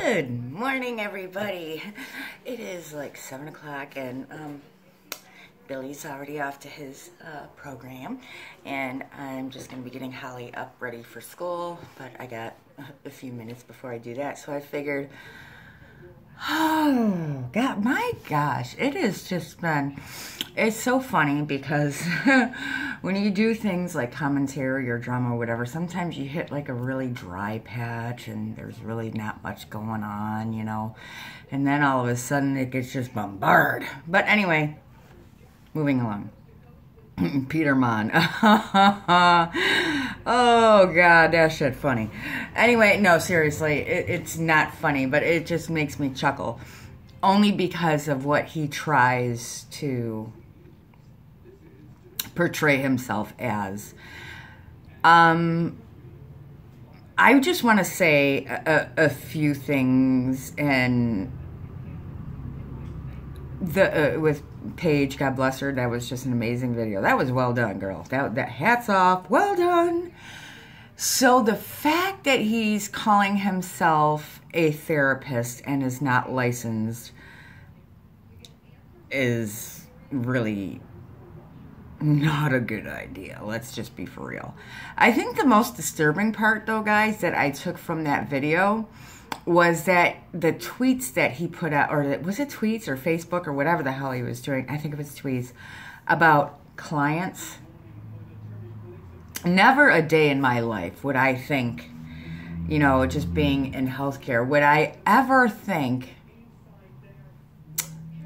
Good morning, everybody. It is like 7 o'clock, and Billy's already off to his program, and I'm just going to be getting Holly up ready for school, but I got a few minutes before I do that, so I figured, oh, God, my gosh, it has just been, it's so funny because when you do things like commentary or drama or whatever, sometimes you hit like a really dry patch and there's really not much going on, you know, and then all of a sudden it gets just bombarded. But anyway, moving along. Peter Monn. Oh, God, that shit funny. Anyway, no, seriously, it's not funny, but it just makes me chuckle. Only because of what he tries to portray himself as. I just want to say a few things, and with Paige, God bless her, that was just an amazing video. That was well done, girl. That hats off, well done. So the fact that he's calling himself a therapist and is not licensed is really not a good idea. Let's just be for real. I think the most disturbing part, though, guys, that I took from that video was that the tweets that he put out, or was it tweets or Facebook or whatever the hell he was doing, I think it was tweets, about clients. Never a day in my life would I think, you know, just being in healthcare, would I ever think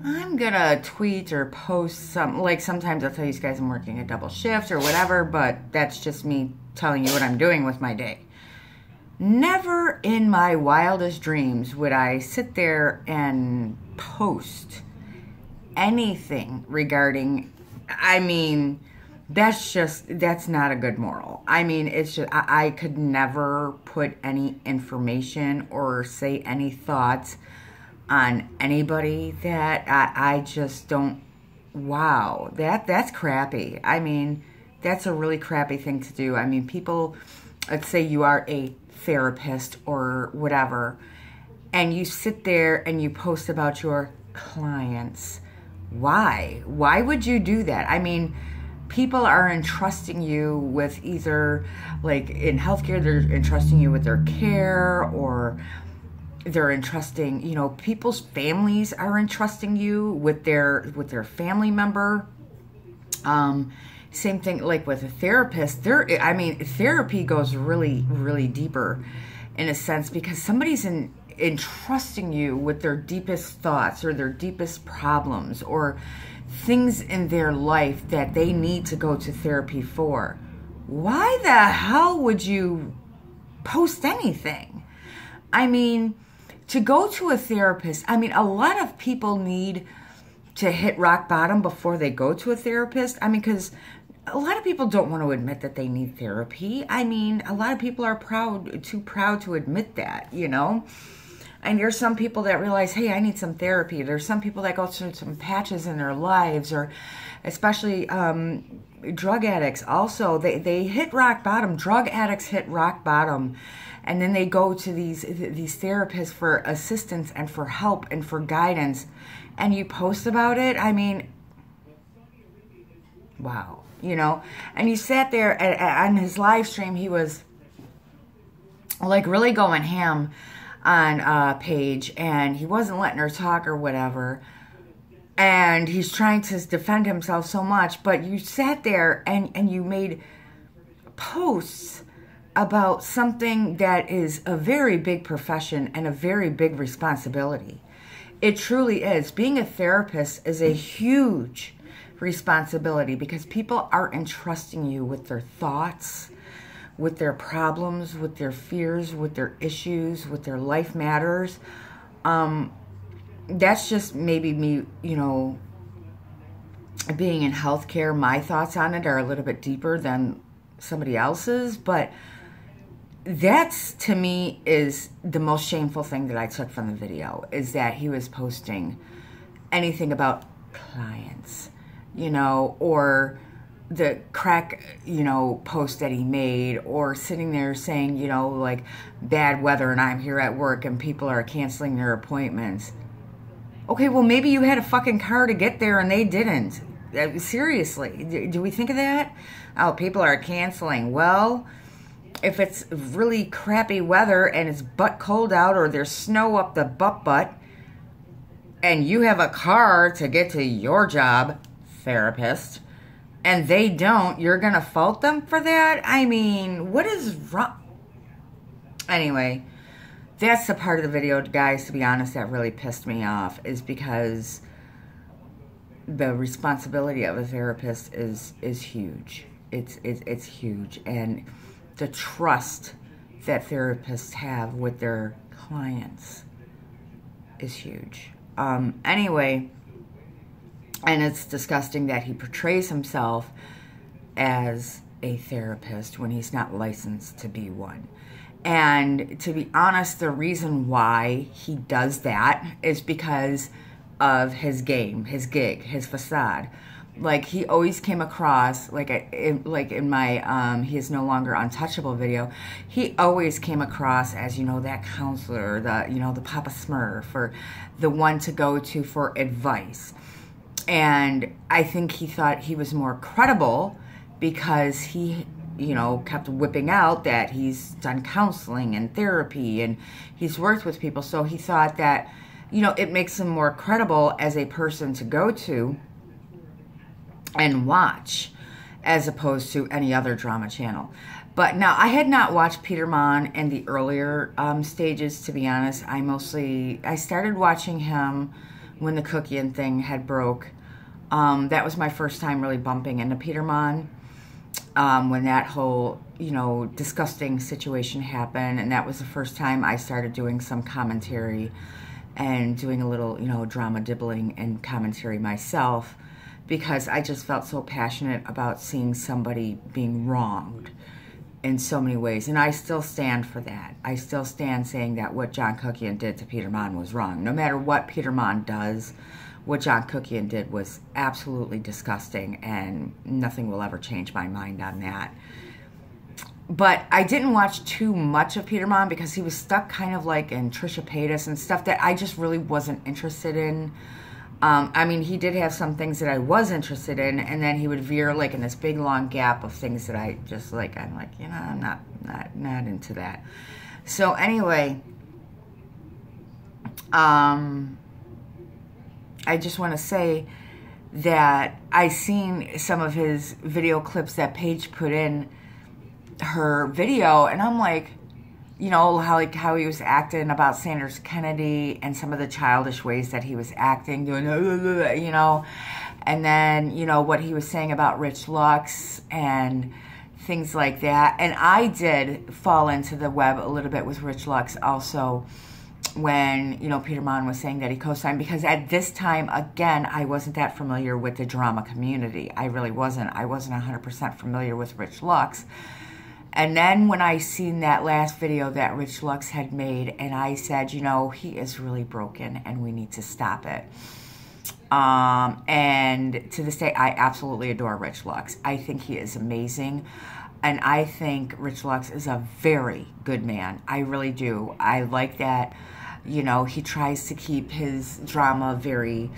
I'm gonna tweet or post some, like sometimes I'll tell you guys I'm working a double shift or whatever, but that's just me telling you what I'm doing with my day. Never in my wildest dreams would I sit there and post anything regarding, I mean, that's not a good moral. I mean, it's just, I could never put any information or say any thoughts on anybody that I just don't, wow, that's crappy. I mean, that's a really crappy thing to do. I mean, people, let's say you are a therapist or whatever, and you sit there and you post about your clients. Why would you do that? I mean, people are entrusting you with either, like in healthcare, they're entrusting you with their care, or they're entrusting, you know, people's families are entrusting you with their family member. Same thing like with a therapist. I mean, therapy goes really, really deeper in a sense, because somebody's entrusting you with their deepest thoughts or their deepest problems or things in their life that they need to go to therapy for. Why the hell would you post anything? I mean, to go to a therapist, I mean, a lot of people need to hit rock bottom before they go to a therapist. I mean, because a lot of people don't want to admit that they need therapy. I mean, a lot of people are too proud to admit that, you know? And there's some people that realize, hey, I need some therapy. There's some people that go through some patches in their lives, or especially drug addicts also. They hit rock bottom. Drug addicts hit rock bottom. And then they go to these therapists for assistance and for help and for guidance. And you post about it. I mean, wow. You know, and he sat there on his live stream. He was like really going ham on Paige, and he wasn't letting her talk or whatever. And he's trying to defend himself so much, but you sat there and you made posts about something that is a very big profession and a very big responsibility. It truly is. Being a therapist is a huge responsibility, because people are entrusting you with their thoughts, with their problems, with their fears, with their issues, with their life matters. That's just maybe me, you know, being in healthcare. My thoughts on it are a little bit deeper than somebody else's, but that's, to me, is the most shameful thing that I took from the video, is that he was posting anything about clients, you know, or the crack, post that he made, or sitting there saying, like, bad weather and I'm here at work and people are canceling their appointments. Okay, well, maybe you had a fucking car to get there and they didn't. Seriously, do we think of that? Oh, people are canceling. Well, if it's really crappy weather and it's butt cold out, or there's snow up the butt, and you have a car to get to your job, therapist, and they don't, you're going to fault them for that? I mean, what is wrong? Anyway, that's the part of the video, guys, to be honest, that really pissed me off, is because the responsibility of a therapist is huge. It's huge. And the trust that therapists have with their clients is huge. Anyway, and it's disgusting that he portrays himself as a therapist when he's not licensed to be one. And to be honest, the reason why he does that is because of his game, his gig, his facade. Like, he always came across, like in my he is no longer untouchable video, he always came across as, that counselor, the Papa Smurf, or the one to go to for advice. And I think he thought he was more credible because he, kept whipping out that he's done counseling and therapy and he's worked with people. So he thought that, it makes him more credible as a person to go to and watch, as opposed to any other drama channel. But now, I had not watched Peter Monn in the earlier stages, to be honest. I started watching him when the cookie thing had broke. That was my first time really bumping into Peter Monn, when that whole, disgusting situation happened. And that was the first time I started doing some commentary and doing a little, drama dibbling and commentary myself, because I just felt so passionate about seeing somebody being wronged in so many ways. And I still stand for that. I still stand saying that what John Cookian did to Peter Monn was wrong. No matter what Peter Monn does, what John Cookian did was absolutely disgusting, and nothing will ever change my mind on that. But I didn't watch too much of Peter Monn because he was stuck kind of like in Trisha Paytas and stuff that I just really wasn't interested in. I mean, he did have some things that I was interested in, and then he would veer like in this big long gap of things that I just like, I'm like, I'm not into that. So anyway, I just want to say that I seen some of his video clips that Paige put in her video, and I'm like, how he was acting about Sanders Kennedy and some of the childish ways that he was acting, doing, and then, what he was saying about Rich Lux and things like that. And I did fall into the web a little bit with Rich Lux also when, Peter Monn was saying that he co-signed, because at this time, again, I wasn't that familiar with the drama community. I really wasn't. I wasn't 100% familiar with Rich Lux. And then when I seen that last video that Rich Lux had made, and I said, he is really broken and we need to stop it. And to this day, I absolutely adore Rich Lux. I think he is amazing. And I think Rich Lux is a very good man. I really do. I like that, he tries to keep his drama very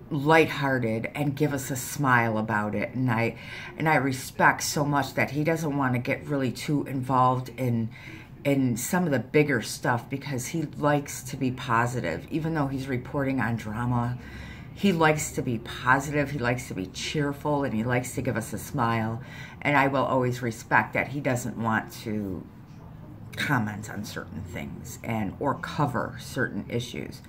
lighthearted and give us a smile about it, and I respect so much that he doesn't want to get really too involved in some of the bigger stuff, because he likes to be positive. Even though he's reporting on drama, he likes to be positive, he likes to be cheerful, and he likes to give us a smile. And I will always respect that he doesn't want to comment on certain things or cover certain issues.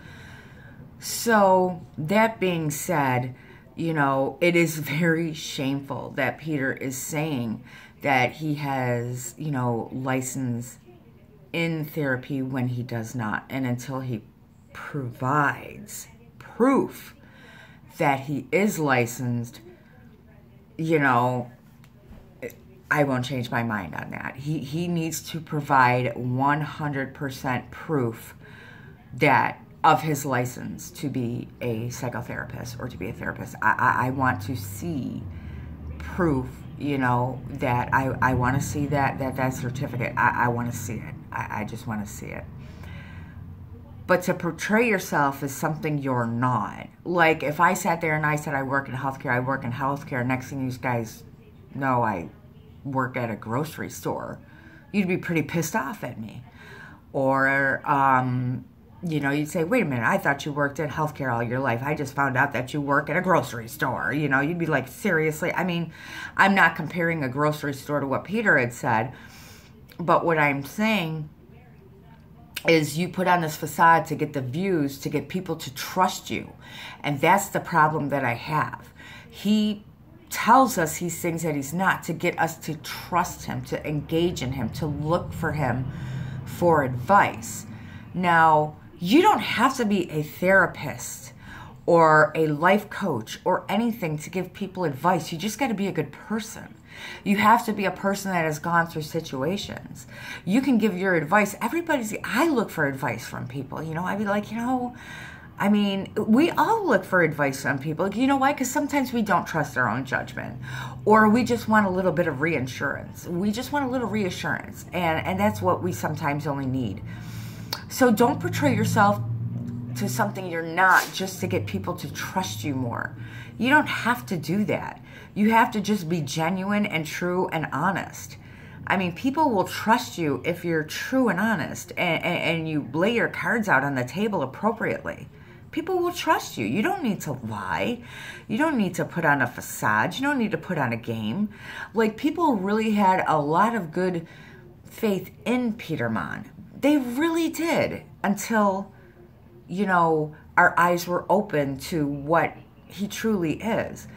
So, that being said, it is very shameful that Peter is saying that he has, license in therapy when he does not. And until he provides proof that he is licensed, I won't change my mind on that. He needs to provide 100% proof that of his license to be a psychotherapist or to be a therapist. I want to see proof, you know, that I want to see that certificate. I want to see it. I just want to see it. But to portray yourself as something you're not. Like, if I sat there and I said I work in healthcare, next thing you guys know I work at a grocery store, you'd be pretty pissed off at me. Or, you know, you'd say, wait a minute, I thought you worked at healthcare all your life. I just found out that you work at a grocery store. You know, you'd be like, seriously? I mean, I'm not comparing a grocery store to what Peter had said, but what I'm saying is you put on this facade to get the views, to get people to trust you. And that's the problem that I have. He tells us he's things that he's not, to get us to trust him, to engage in him, to look for him for advice. Now, you don't have to be a therapist or a life coach or anything to give people advice. You just got to be a good person. You have to be a person that has gone through situations. You can give your advice. I look for advice from people. You know, I'd be like, you know, I mean, we all look for advice from people. You know why? Because sometimes we don't trust our own judgment, or we just want a little bit of reassurance. We just want a little reassurance, and that's what we sometimes only need. So don't portray yourself to something you're not just to get people to trust you more. You don't have to do that. You have to just be genuine and true and honest. I mean, people will trust you if you're true and honest and you lay your cards out on the table appropriately. People will trust you. You don't need to lie. You don't need to put on a facade. You don't need to put on a game. Like, people really had a lot of good faith in Peter Monn. They really did, until, you know, our eyes were open to what he truly is.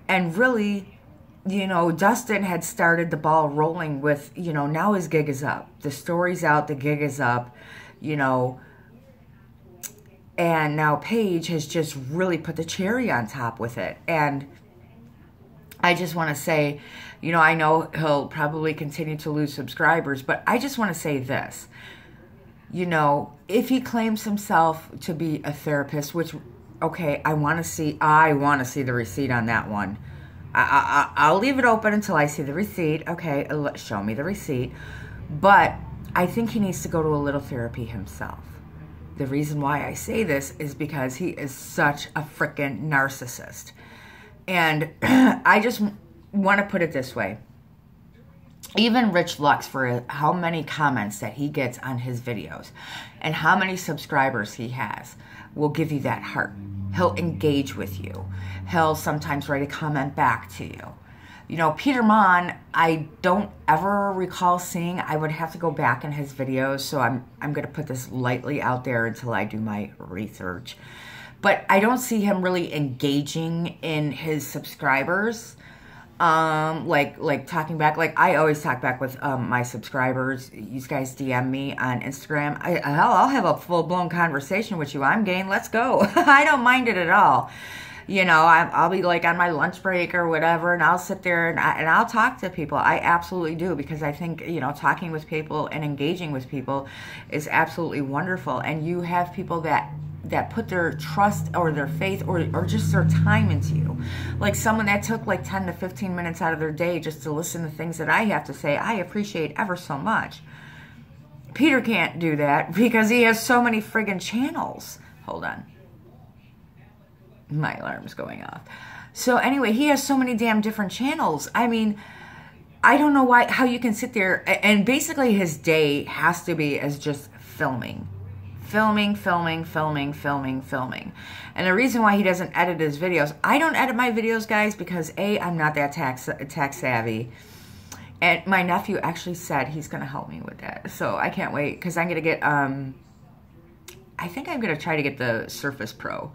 And really, you know, Dustin had started the ball rolling with, you know, now his gig is up. The story's out, the gig is up, you know. And now Paige has just really put the cherry on top with it. And I just want to say, you know, I know he'll probably continue to lose subscribers, but I just want to say this. You know, if he claims himself to be a therapist, which, okay, I want to see the receipt on that one. I'll leave it open until I see the receipt. Okay, show me the receipt. But I think he needs to go to a little therapy himself. The reason why I say this is because he is such a freaking narcissist. And I just want to put it this way. Even Rich Lux, for how many comments that he gets on his videos and how many subscribers he has, will give you that heart. He'll engage with you. He'll sometimes write a comment back to you. You know, Peter Monn, I don't ever recall seeing. I would have to go back in his videos, so I'm going to put this lightly out there until I do my research. But I don't see him really engaging in his subscribers. Like talking back. Like, I always talk back with my subscribers. You guys DM me on Instagram. I'll have a full-blown conversation with you. I'm game. Let's go. I don't mind it at all. You know, I'll be like on my lunch break or whatever, and I'll sit there and I'll talk to people. I absolutely do, because I think, you know, talking with people and engaging with people is absolutely wonderful. And you have people that put their trust or their faith or just their time into you. Like someone that took like 10 to 15 minutes out of their day just to listen to things that I have to say, I appreciate ever so much. Peter can't do that because he has so many friggin' channels. Hold on. My alarm's going off. So anyway, he has so many damn different channels. I mean, I don't know how you can sit there, and basically his day has to be as just filming. Filming. And the reason why he doesn't edit his videos, I don't edit my videos, guys, because A, I'm not that tech savvy. And my nephew actually said he's going to help me with that. So I can't wait, because I'm going to get, I think I'm going to try to get the Surface Pro.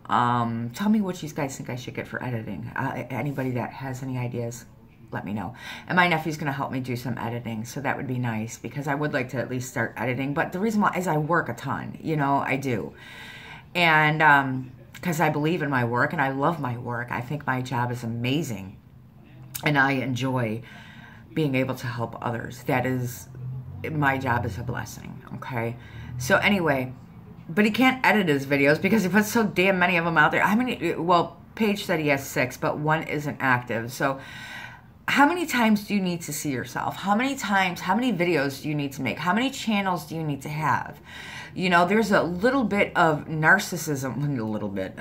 Tell me what you guys think I should get for editing. Anybody that has any ideas, let me know. And my nephew's going to help me do some editing, so that would be nice, because I would like to at least start editing. But the reason why is I work a ton, you know, I do. And because I believe in my work and I love my work. I think my job is amazing, and I enjoy being able to help others. That is, my job is a blessing, okay? So anyway, But he can't edit his videos because he puts so damn many of them out there. How many? Well, Paige said he has 6, but 1 isn't active. So how many times do you need to see yourself? How many videos do you need to make? How many channels do you need to have? You know, there's a little bit of narcissism, a little bit,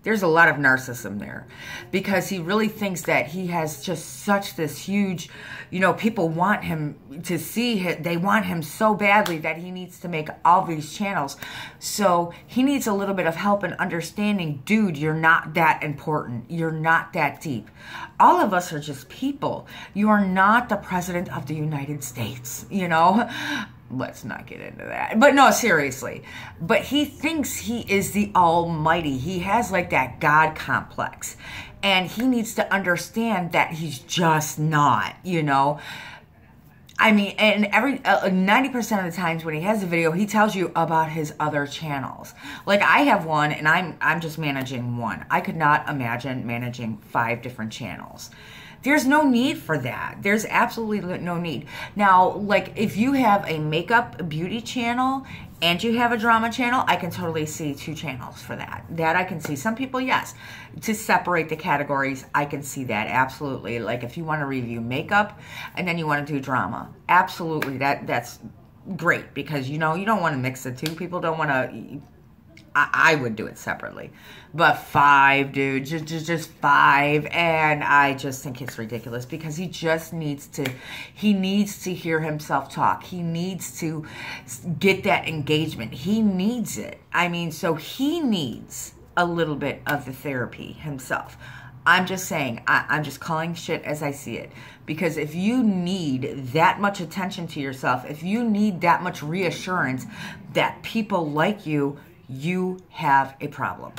there's a lot of narcissism there, because he really thinks that he has just such this huge, you know, people want him to see it. They want him so badly that he needs to make all these channels. So he needs a little bit of help in understanding, dude, you're not that important. You're not that deep. All of us are just people. You are not the president of the United States, you know? Let's not get into that. But no, seriously. But he thinks he is the almighty. He has like that God complex. And he needs to understand that he's just not, you know. I mean, and 90% of the times when he has a video, he tells you about his other channels. Like I have one and I'm just managing one. I could not imagine managing 5 different channels. There's no need for that. There's absolutely no need. Now, like if you have a makeup beauty channel and you have a drama channel, I can totally see 2 channels for that. That I can see. Some people, yes. To separate the categories, I can see that, absolutely. Like if you want to review makeup and then you want to do drama, absolutely. That's great, because you know, you don't want to mix the two. People don't want to... I would do it separately, but 5, dude, just 5, and I just think it's ridiculous, because he just needs to hear himself talk. He needs to get that engagement. He needs it. I mean, so he needs a little bit of the therapy himself. I'm just saying, I'm just calling shit as I see it, because if you need that much attention to yourself, if you need that much reassurance that people like you, you have a problem.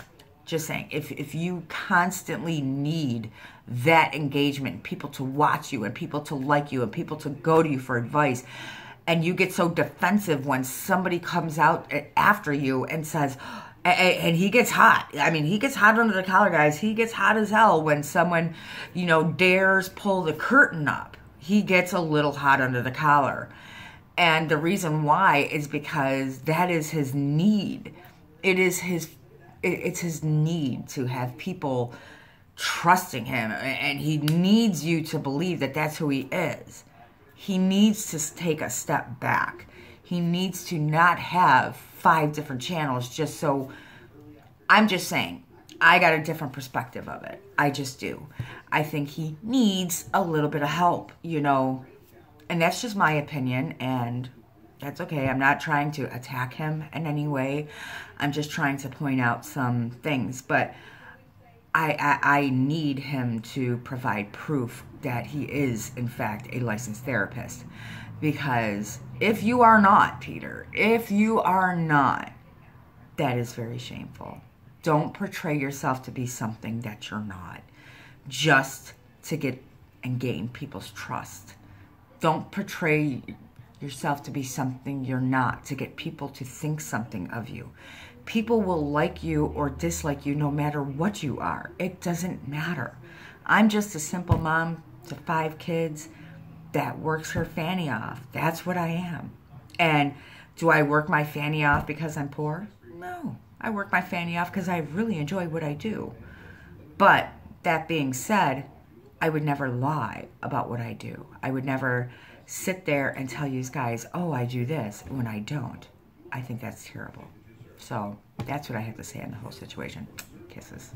Just saying, if you constantly need that engagement, people to watch you and people to like you and people to go to you for advice, and you get so defensive when somebody comes out after you and says, and he gets hot. I mean, he gets hot under the collar, guys. He gets hot as hell when someone, you know, dares pull the curtain up. He gets a little hot under the collar. And the reason why is because that is his need. It's his need to have people trusting him, and he needs you to believe that that's who he is. He needs to take a step back. He needs to not have 5 different channels just so... I'm just saying, I got a different perspective of it. I just do. I think he needs a little bit of help, you know, and that's just my opinion, and that's okay. I'm not trying to attack him in any way. I'm just trying to point out some things. But I need him to provide proof that he is, in fact, a licensed therapist. Because if you are not, Peter, if you are not, that is very shameful. Don't portray yourself to be something that you're not, just to get and gain people's trust. Don't portray yourself to be something you're not, to get people to think something of you. People will like you or dislike you no matter what you are. It doesn't matter. I'm just a simple mom to 5 kids that works her fanny off. That's what I am. And do I work my fanny off because I'm poor? No. I work my fanny off because I really enjoy what I do. But that being said, I would never lie about what I do. I would never sit there and tell you guys, oh, I do this, when I don't. I think that's terrible. So that's what I have to say on the whole situation. Kisses.